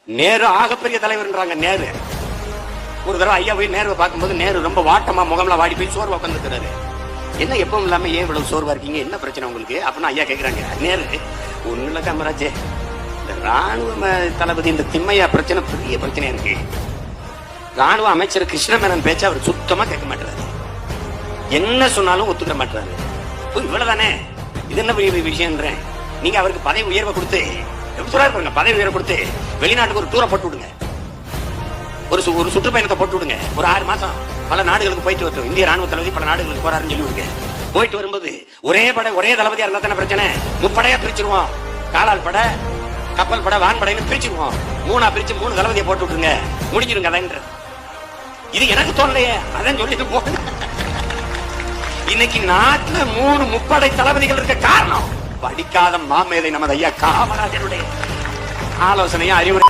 நேரு ஆகப்பெரிய தலைவர்ன்றாங்க. நேரு ஒரு தடவை ஐயா போய் நேருவை பார்க்கும்போது நேரு ரொம்ப வாட்டமா முகம்லாம் வாடி போய் சோர்வா உட்காந்துருக்கிறாரு. என்ன எப்பவும் இல்லாம ஏன் இவ்வளவு சோர்வா இருக்கீங்க, என்ன பிரச்சனை உங்களுக்கு அப்படின்னு ஐயா கேட்கிறாங்க. நேரு ஒண்ணு இல்ல காமராஜே, இந்த ராணுவ தளபதி இந்த திம்மையா பிரச்சனை பெரிய பிரச்சனையா இருக்கு. ராணுவ அமைச்சர் கிருஷ்ணமேனன் பேச்ச அவர் சுத்தமா கேட்க மாட்டாரு, என்ன சொன்னாலும் ஒத்துக்க மாட்டாரு. இவ்வளவுதானே, இது என்ன பெரிய விஷயம்ன்றேன். நீங்க அவருக்கு பதவி உயர்வை கொடுத்து எப்படி சொல்றாரு பாருங்க, பதவி உயர்வை கொடுத்து வெளிநாட்டுக்கு ஒரு டூரை போட்டு விடுங்க, ஒரு சுற்றுப்பயணத்தை போட்டு விடுங்க. ஒரு 6 மாசம் பல நாடுகளுக்கு போயிட்டு வரட்டும். இந்திய ராணுவ தளபதி பல நாடுகளுக்கு போறாருன்னு சொல்லி விடுங்க. போயிட்டு வரும்போது ஒரே படை ஒரே தளபதியா இருந்தா தானே பிரச்சனை. முப்படையா பிரிச்சிருவோம், காலால் படை, கப்பல் படை, வான்படைன்னு பிரிச்சிருவோம். 3ஆ பிரிச்சு 3 தளபதியை போட்டு விட்டுருங்க, முடிஞ்சிருங்க. அதான் இது எனக்கு தோணலையே, அதான் சொல்லிட்டு போங்க. இன்னைக்கு நாட்டுல 3 முப்படை தளபதிகள் இருக்க காரணம் படிக்காத மாமேதை நமது ஐயா காமராஜருடைய ஆலோசனையும் அறிவுரை.